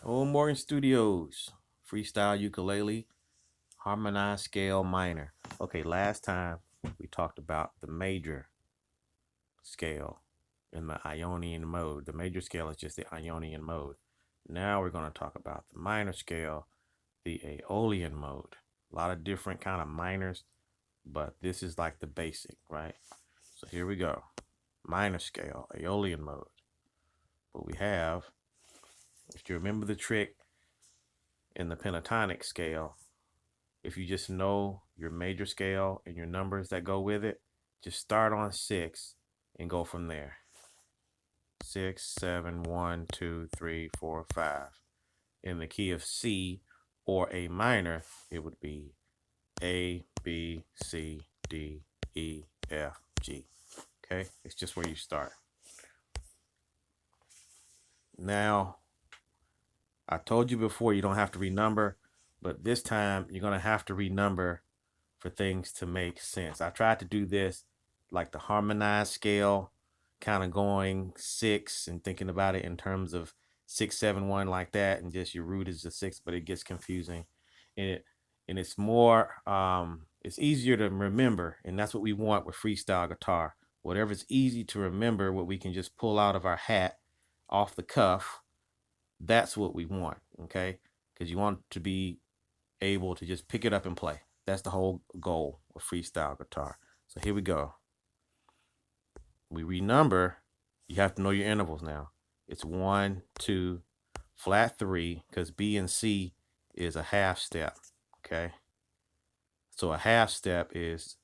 Old Morgan Studios, Freestyle Ukulele, Harmonized Scale Minor. Okay, last time we talked about the major scale in the Ionian mode. The major scale is just the Ionian mode. Now we're going to talk about the minor scale, the Aeolian mode. A lot of different kind of minors, but this is like the basic, right? So here we go. Minor scale, Aeolian mode. What we have, if you remember the trick in the pentatonic scale, if you just know your major scale and your numbers that go with it, just start on 6 and go from there. 6, 7, 1, 2, 3, 4, 5. In the key of C or A minor, it would be A, B, C, D, E, F, G. Okay, it's just where you start. Now, I told you before you don't have to renumber, but this time you're going to have to renumber for things to make sense. I tried to do this like the harmonized scale, kind of going 6 and thinking about it in terms of 6, 7, 1 like that, and just your root is a 6, but it gets confusing. And it's more it's easier to remember, and that's what we want with freestyle guitar. Whatever's easy to remember, what we can just pull out of our hat off the cuff, that's what we want, okay? Because you want to be able to just pick it up and play. That's the whole goal of freestyle guitar. So here we go. We renumber. You have to know your intervals now. It's 1, 2, flat 3, because B and C is a half step, okay? So a half step is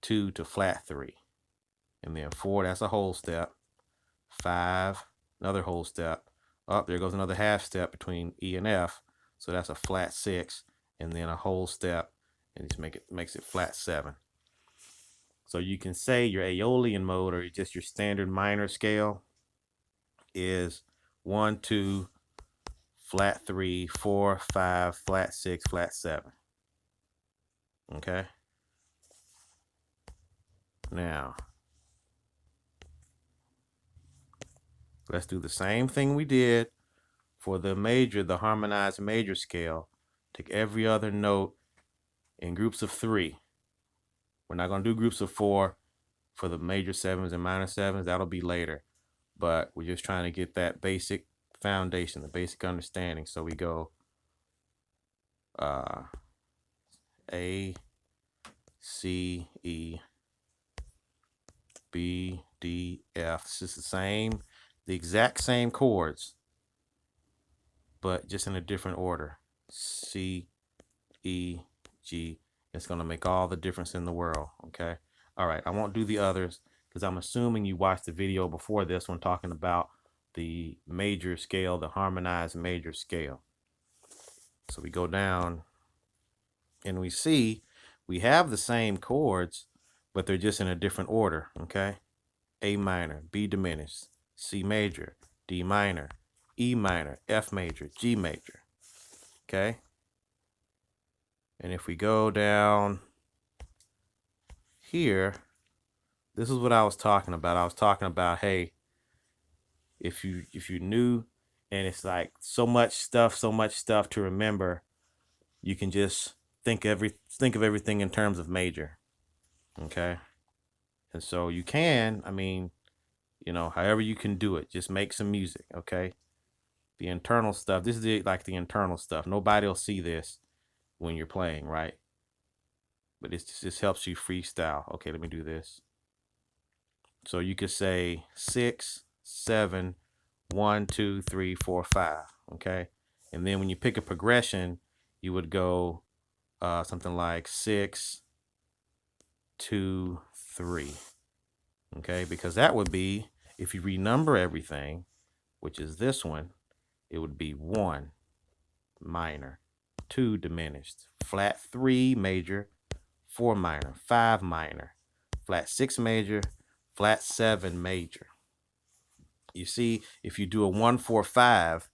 2 to flat 3. And then 4, that's a whole step. 5, another whole step. Up there goes another half step between E and F. So that's a flat 6, and then a whole step, and just makes it flat 7. So you can say your Aeolian mode, or just your standard minor scale, is 1, 2, flat 3, 4, 5, flat 6, flat 7. Okay. Now, let's do the same thing we did for the major, the harmonized major scale. Take every other note in groups of 3. We're not going to do groups of 4 for the major 7s and minor 7s. That'll be later. But we're just trying to get that basic foundation, the basic understanding. So we go A, C, E, B, D, F. This is the exact same chords, but just in a different order. C, E, G. It's going to make all the difference in the world, okay? All right, I won't do the others because I'm assuming you watched the video before this one talking about the major scale, the harmonized major scale. So we go down and we see we have the same chords, but they're just in a different order, okay? A minor, B diminished, C major, D minor, E minor, F major, G major, okay? And if we go down here, this is what I was talking about. I was talking about, hey, if you knew, and it's like so much stuff to remember, you can just think of everything in terms of major, okay? And so you can, I mean, however you can do it, just make some music, okay? The internal stuff, this is like the internal stuff. Nobody will see this when you're playing, right? But this helps you freestyle. Okay, let me do this. So you could say 6, 7, 1, 2, 3, 4, 5. Okay, and then when you pick a progression, you would go something like 6, 2, 3. Okay, because that would be, if you renumber everything, which is this one, it would be 1 minor, 2 diminished, flat 3 major, 4 minor, 5 minor, flat 6 major, flat 7 major. You see, if you do a 1, 4, 5,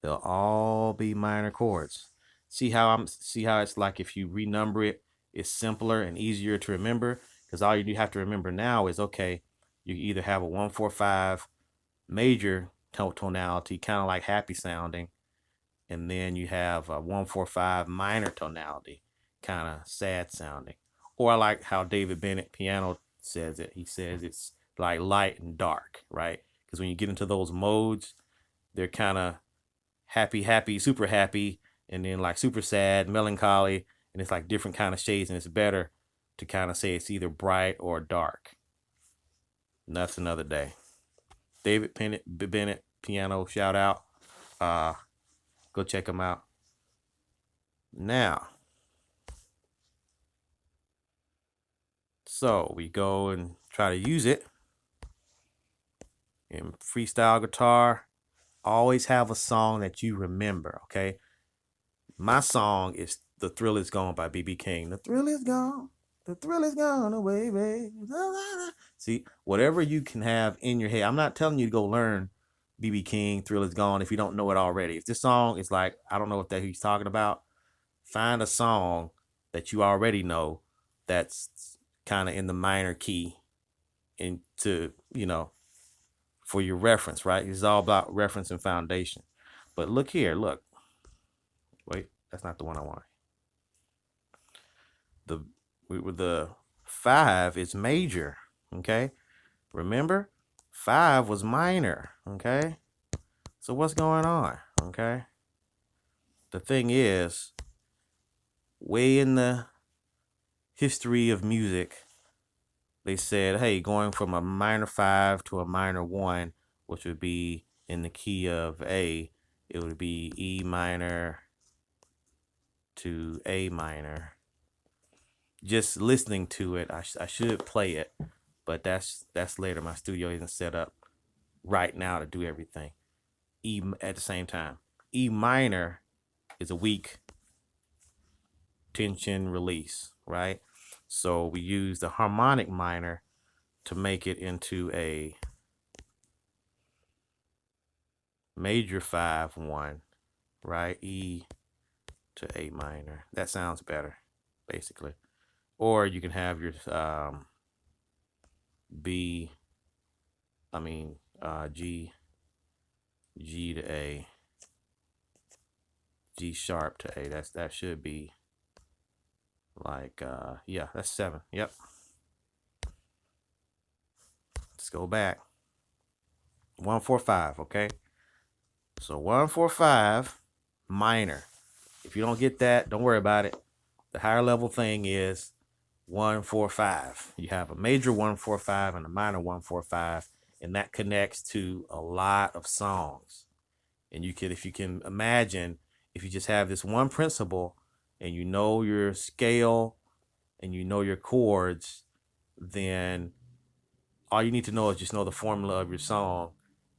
they'll all be minor chords. See how it's like if you renumber it, it's simpler and easier to remember, because all you have to remember now is, okay, you either have a 1, 4, 5 major tonality, kind of like happy sounding, and then you have a 1-4-5 minor tonality, kind of sad sounding. Or I like how David Bennett piano says it. He says it's like light and dark, right? Because when you get into those modes, they're kind of happy, happy, super happy, and then like super sad, melancholy, and it's like different kind of shades, and it's better to kind of say it's either bright or dark. And that's another day. David Bennett piano, shout out. Go check him out. Now, so we go and try to use it in freestyle guitar. Always have a song that you remember, okay? My song is The Thrill Is Gone by BBKing. The thrill is gone. The thrill is gone away, baby. See, whatever you can have in your head. I'm not telling you to go learn BBKing, Thrill Is Gone, if you don't know it already. If this song is like, I don't know what that he's talking about, find a song that you already know that's kind of in the minor key and to, for your reference, right? It's all about reference and foundation. But look here, look. Wait, that's not the one I want. The 5 is major, okay? Remember, 5 was minor, okay? So what's going on, okay? The thing is, way in the history of music, they said, hey, going from a minor 5 to a minor 1, which would be in the key of A, it would be E minor to A minor. Just listening to it, I should play it, but that's later. My studio isn't set up right now to do everything. E at the same time. E minor is a weak tension release, right? So we use the harmonic minor to make it into a major 5-1, right? E to A minor. That sounds better, basically. Or you can have your G to A, G sharp to A. That should be like yeah, that's 7. Yep. Let's go back. 1-4-5, okay? So 1-4-5 minor. If you don't get that, don't worry about it. The higher level thing is 1-4-5. You have a major 1-4-5 and a minor 1-4-5, and that connects to a lot of songs. And you can, if you can imagine, if you just have this one principle and you know your scale and you know your chords, then all you need to know is just know the formula of your song,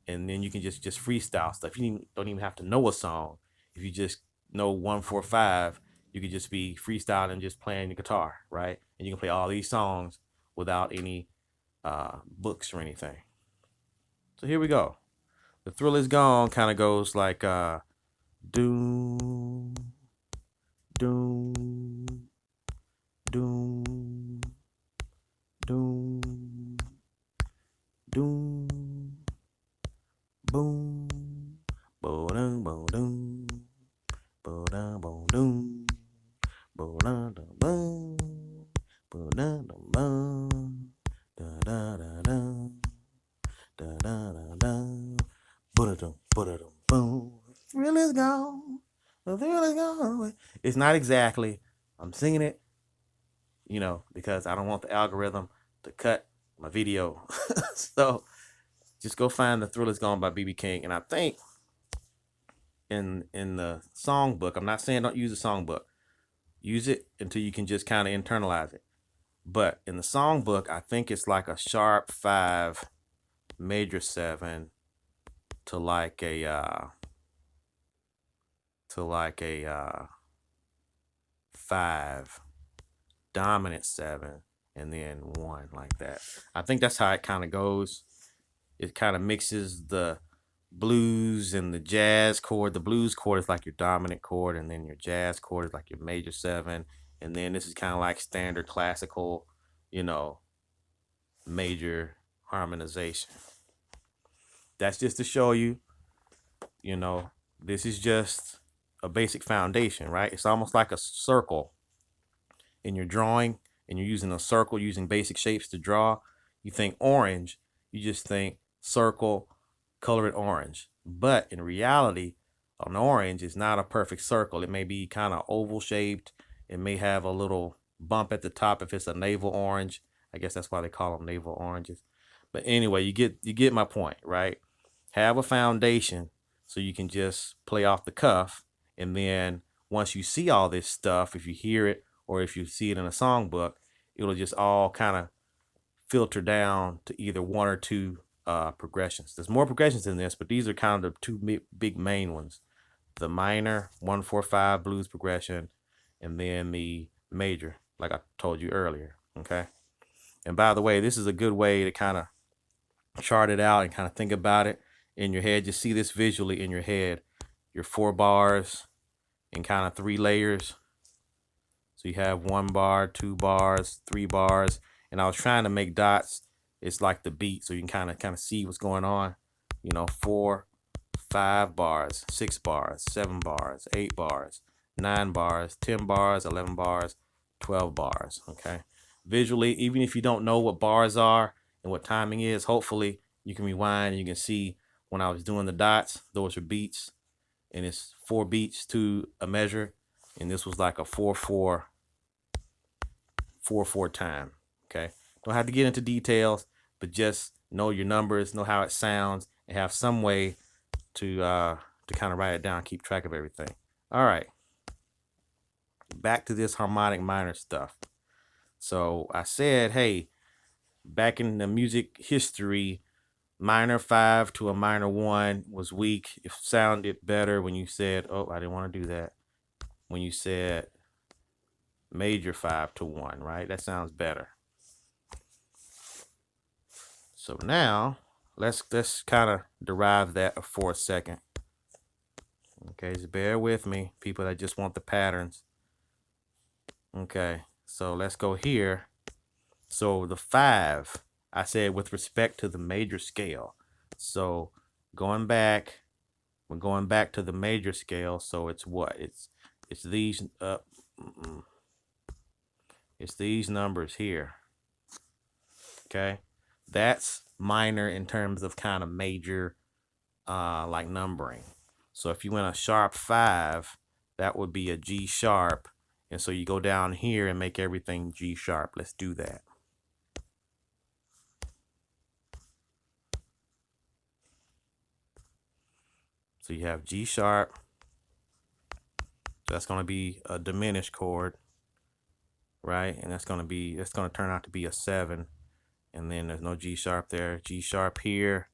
and then you can just freestyle stuff. You don't even have to know a song. If you just know 1-4-5, you could just be freestyling, just playing the guitar, right? And you can play all these songs without any books or anything. So here we go. The Thrill Is Gone kind of goes like doom, doom, doom, doom, doom, boom, bo-dum, bo-dum, bo-dum, bo-dum, bo-dum, boom, bo-dum, boom, da-da-da-dum, da-da-da-dum, ba-da-dum, ba-da-dum, boom. The thrill is gone. The thrill is gone. It's not exactly. I'm singing it, because I don't want the algorithm to cut my video. So just go find The Thrill Is Gone by BBKing. And I think in the songbook, I'm not saying don't use the songbook. Use it until you can just kind of internalize it. But in the songbook, I think it's like a sharp 5, major 7 to like a 5, dominant 7, and then 1, like that. I think that's how it kind of goes. It kind of mixes the blues and the jazz chord. The blues chord is like your dominant chord, and then your jazz chord is like your major 7, and then this is kind of like standard classical, major harmonization. That's just to show you, this is just a basic foundation, right? It's almost like a circle in your drawing, and you're using a circle, using basic shapes to draw. You think orange, you just think circle, color it orange. But in reality, an orange is not a perfect circle. It may be kind of oval shaped. It may have a little bump at the top if it's a navel orange. I guess that's why they call them navel oranges. But anyway, you get my point, right? Have a foundation so you can just play off the cuff, and then once you see all this stuff, if you hear it or if you see it in a songbook, it'll just all kind of filter down to either one or two progressions. There's more progressions in this, but these are kind of the two big main ones: the minor 1-4-5 blues progression, and then the major, like I told you earlier. Okay. And by the way, this is a good way to kind of chart it out and kind of think about it in your head. Just see this visually in your head. Your 4 bars and kind of 3 layers. So you have 1 bar, 2 bars, 3 bars. And I was trying to make dots. It's like the beat, so you can kind of see what's going on. 4, 5 bars, 6 bars, 7 bars, 8 bars, 9 bars, 10 bars, 11 bars, 12 bars. Okay. Visually, even if you don't know what bars are and what timing is, hopefully you can rewind and you can see when I was doing the dots, those are beats, and it's 4 beats to a measure, and this was like a 4-4 time. Okay. Don't have to get into details, but just know your numbers, know how it sounds, and have some way to kind of write it down, keep track of everything. All right. Back to this harmonic minor stuff. So I said, hey, back in the music history, minor 5 to a minor 1 was weak. It sounded better when you said, oh, I didn't want to do that. When you said major 5 to 1, right? That sounds better. So now let's kind of derive that for a second. Okay, just bear with me, people that just want the patterns. Okay, so let's go here. So the 5, I said with respect to the major scale. So we're going back to the major scale. So it's what? It's these it's these numbers here. Okay, that's minor in terms of kind of major like numbering. So if you went a sharp 5, that would be a G sharp. And so you go down here and make everything G sharp. Let's do that. So you have G sharp. So that's going to be a diminished chord, right? And that's going to turn out to be a 7. And then there's no G sharp there. G sharp here.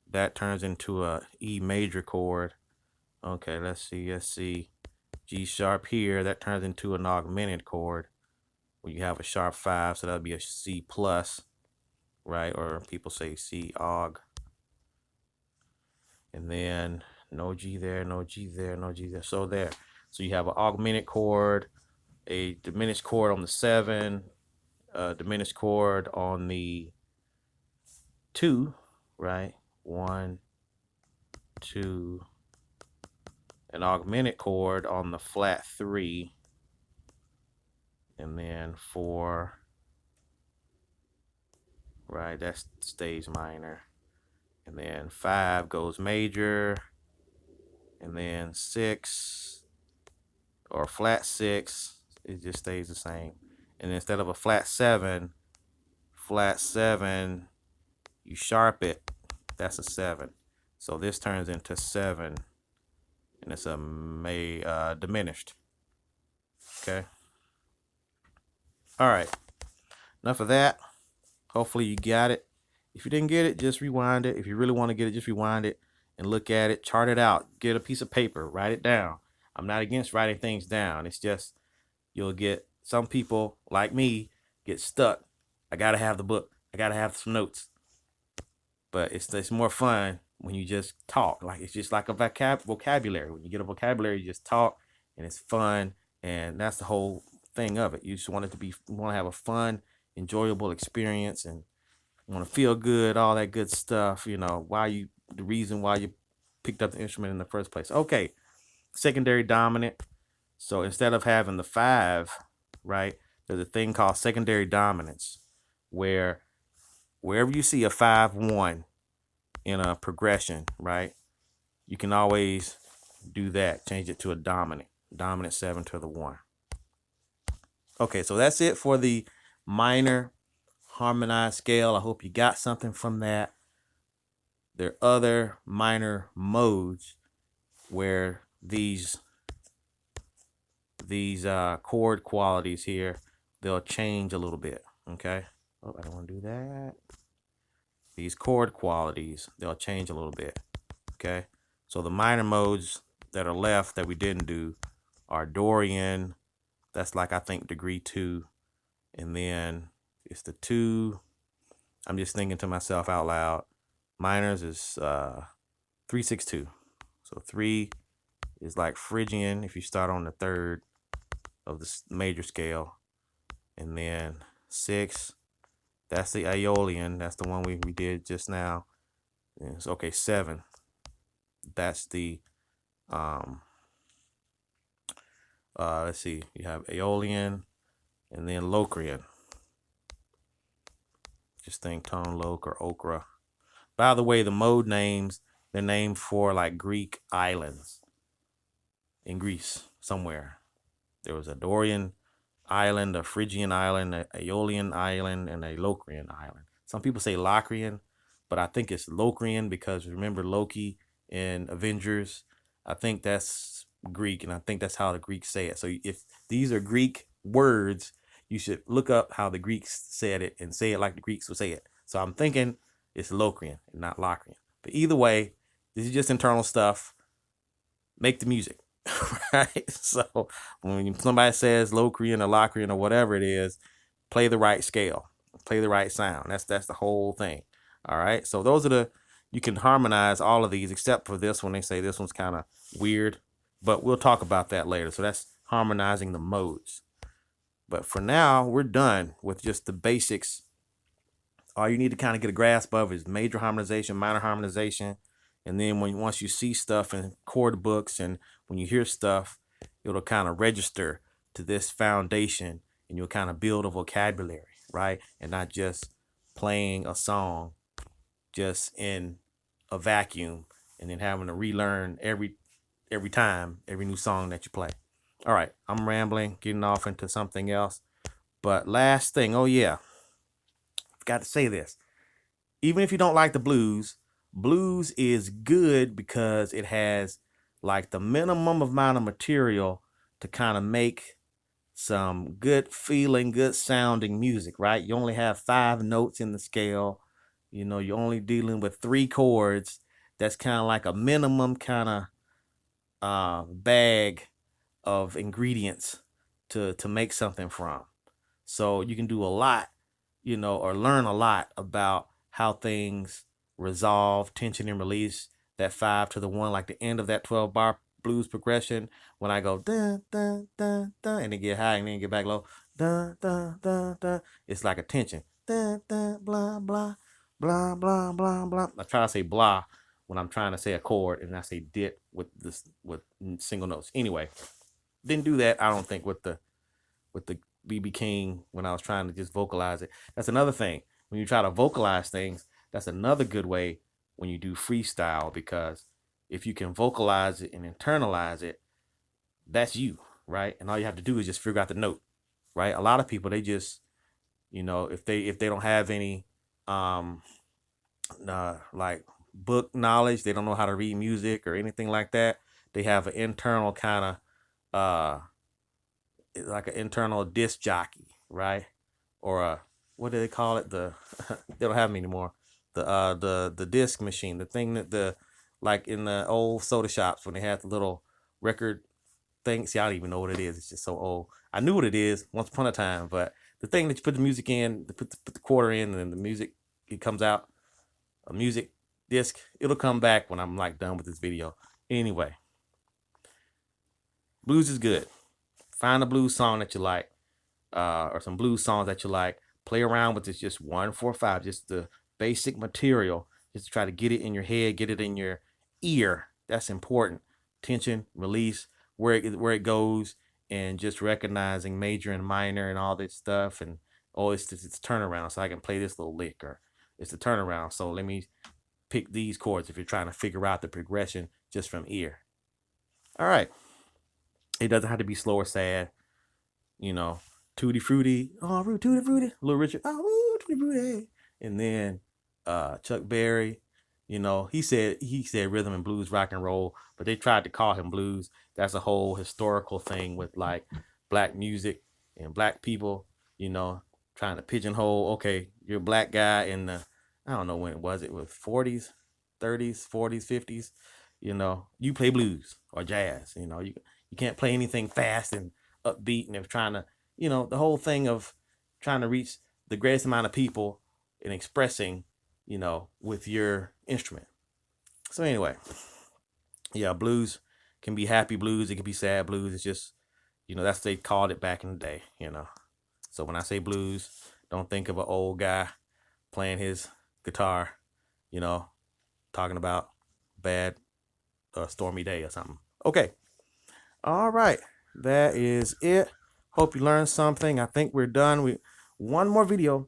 That turns into a E major chord. Okay, let's see. G sharp here. That turns into an augmented chord where you have a sharp 5. So that'll be a C plus, right? Or people say C aug. And then no G there, no G there, no G there. So there. So you have an augmented chord, a diminished chord on the 7, a diminished chord on the 2, right? 1, 2, an augmented chord on the flat 3, and then 4, right? That stays minor. And then 5 goes major, and then 6 or flat 6, it just stays the same. And instead of a flat 7, you sharp it, that's a 7. So this turns into 7, and it's a diminished. Okay. All right. Enough of that. Hopefully you got it. If you didn't get it, just rewind it. If you really want to get it, just rewind it and look at it, chart it out, get a piece of paper, write it down. I'm not against writing things down. It's just you'll get some people like me get stuck. I got to have the book. I got to have some notes. But it's more fun when you just talk. Like it's just like a vocabulary. When you get a vocabulary, you just talk, and it's fun, and that's the whole thing of it. You just want it to be, you want to have a fun, enjoyable experience, and you want to feel good, all that good stuff. The reason why you picked up the instrument in the first place. Okay, secondary dominant. So instead of having the 5, right, there's a thing called secondary dominance, where wherever you see a 5-1 in a progression, right, you can always do that. Change it to a dominant 7 to the 1. Okay, so that's it for the minor harmonized scale. I hope you got something from that. There are other minor modes where these chord qualities here, they'll change a little bit. Okay. Oh, I don't want to do that. These chord qualities, they'll change a little bit. Okay. So the minor modes that are left that we didn't do are Dorian. That's like, I think, degree 2. And then it's the 2. I'm just thinking to myself out loud. Minors is 3-6-2. So 3 is like Phrygian if you start on the 3rd of the major scale. And then 6, that's the Aeolian. That's the one we did just now. It's okay, 7. That's the let's see, you have Aeolian and then Locrian. Just think tone loc or ochra. By the way, the mode names, they're named for like Greek islands in Greece somewhere. There was a Dorian island, a Phrygian island, a Aeolian island, and a Locrian island. Some people say Locrian, but I think it's Locrian because remember Loki in Avengers? I think that's Greek, and I think that's how the Greeks say it. So if these are Greek words, you should look up how the Greeks said it and say it like the Greeks would say it. So I'm thinking it's Locrian and not Locrian. But either way, this is just internal stuff. Make the music, right? So when somebody says Locrian or Locrian or whatever it is, play the right scale, play the right sound. That's the whole thing. All right. So those are you can harmonize all of these except for this one. They say this one's kind of weird, but we'll talk about that later. So that's harmonizing the modes. But for now, we're done with just the basics. All you need to kind of get a grasp of is major harmonization, minor harmonization. And then once you see stuff in chord books and when you hear stuff, it'll kind of register to this foundation and you'll kind of build a vocabulary, right? And not just playing a song just in a vacuum and then having to relearn every time, every new song that you play. All right, I'm rambling, getting off into something else. But last thing, oh yeah, forgot to say this. Even if you don't like the blues, blues is good because it has like the minimum amount of material to kind of make some good feeling, good sounding music, right? You only have 5 notes in the scale. You know, you're only dealing with 3 chords. That's kind of like a minimum kind of bag of ingredients to make something from. So you can do a lot, you know, or learn a lot about how things resolve, tension and release. That 5 to the 1, like the end of that 12 bar blues progression, when I go dun dun dun dun and then get high and then get back low, dun dun dun dun, it's like a tension. Dun dun blah blah blah blah blah blah. I try to say blah when I'm trying to say a chord, and I say dit with single notes. Anyway, didn't do that, I don't think, with the BBKing when I was trying to just vocalize it. That's another thing. When you try to vocalize things, that's another good way when you do freestyle, because if you can vocalize it and internalize it, that's you, right? And all you have to do is just figure out the note, right? A lot of people, they just, you know, if they don't have any like book knowledge, they don't know how to read music or anything like that, they have an internal kind of like an internal disc jockey, right? Or a, what do they call it? They don't have them anymore. The disc machine, the thing that like in the old soda shops when they had the little record thing. See, I don't even know what it is. It's just so old. I knew what it is once upon a time, but the thing that you put the music in, put the quarter in, and then the music, it comes out, a music disc. It'll come back when I'm like done with this video. Anyway, blues is good. Find a blues song that you like, or some blues songs that you like. Play around with this, just 1-4-5, just the basic material, just to try to get it in your head, get it in your ear. That's important. tension, release, where it goes, and just recognizing major and minor and all this stuff. And oh, it's turnaround, so I can play this little lick, or it's the turnaround, so let me pick these chords if you're trying to figure out the progression just from ear. All right. It doesn't have to be slow or sad. You know, Tutti Frutti, oh, Tutti Frutti, Little Richard, oh, Tutti Frutti. And then Chuck Berry, you know, he said rhythm and blues, rock and roll, but they tried to call him blues. That's a whole historical thing with like black music and black people, you know, trying to pigeonhole, okay, you're a black guy in the, I don't know when it was 40s, 30s, 40s, 50s, you know, you play blues or jazz, you know, you can't play anything fast and upbeat, and they're trying to, you know, the whole thing of trying to reach the greatest amount of people and expressing, you know, with your instrument. So anyway, yeah, blues can be happy blues, it can be sad blues. It's just, you know, that's what they called it back in the day, you know. So when I say blues, don't think of an old guy playing his guitar, you know, talking about bad stormy day or something. Okay. All right. That is it. Hope you learned something. I think we're done. One more video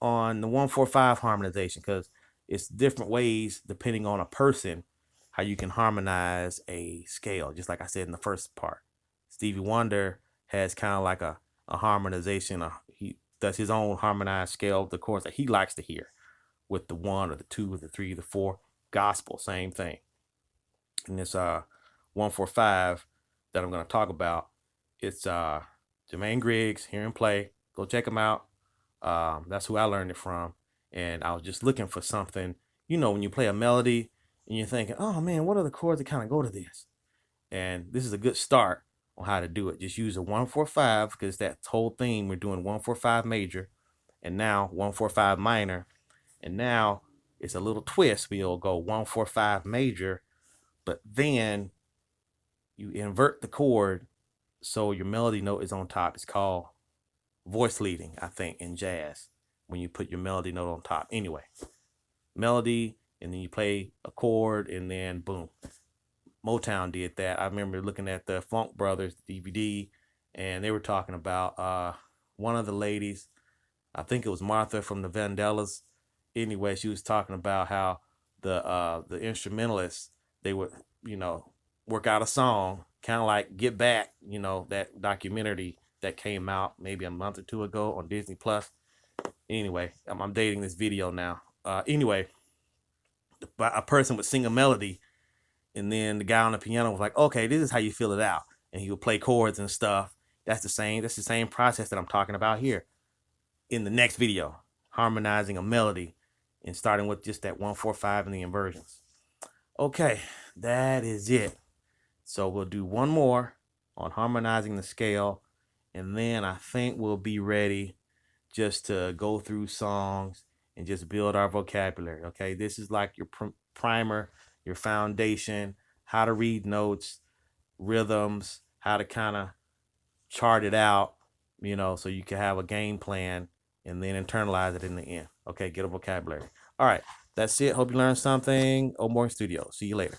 on the 1-4-5 harmonization, because it's different ways depending on a person how you can harmonize a scale. Just like I said in the first part, Stevie Wonder has kind of like a harmonization. He does his own harmonized scale of the chords that he likes to hear, with the 1 or the 2 or the 3, the 4. Gospel, same thing. And this 1-4-5 that I'm going to talk about, it's JGriggs Hear and Play. Go check him out. That's who I learned it from. And I was just looking for something, you know, when you play a melody and you're thinking, oh man, what are the chords that kind of go to this? And this is a good start on how to do it. Just use a 1-4-5, because that whole theme, we're doing 1-4-5 major, and now 1-4-5 minor, and now it's a little twist. We'll go 1-4-5 major, but then you invert the chord so your melody note is on top. It's called voice leading, I think, in jazz, when you put your melody note on top. Anyway, melody, and then you play a chord, and then boom. Motown did that. I remember looking at the Funk Brothers DVD, and they were talking about one of the ladies, I think it was Martha from the Vandellas. Anyway, she was talking about how the instrumentalists, they would, you know, work out a song, kind of like Get Back, you know, that documentary that came out maybe a month or 2 ago on Disney Plus. Anyway, I'm dating this video now. Anyway, a person would sing a melody, and then the guy on the piano was like, okay, this is how you feel it out. And he would play chords and stuff. That's the same process that I'm talking about here in the next video, harmonizing a melody and starting with just that 1-4-5 and the inversions. Okay, that is it. So we'll do one more on harmonizing the scale, and then I think we'll be ready just to go through songs and just build our vocabulary. Okay, this is like your primer, your foundation, how to read notes, rhythms, how to kind of chart it out, you know, so you can have a game plan and then internalize it in the end. Okay, get a vocabulary. All right, that's it. Hope you learned something. Morgan Studio. See you later.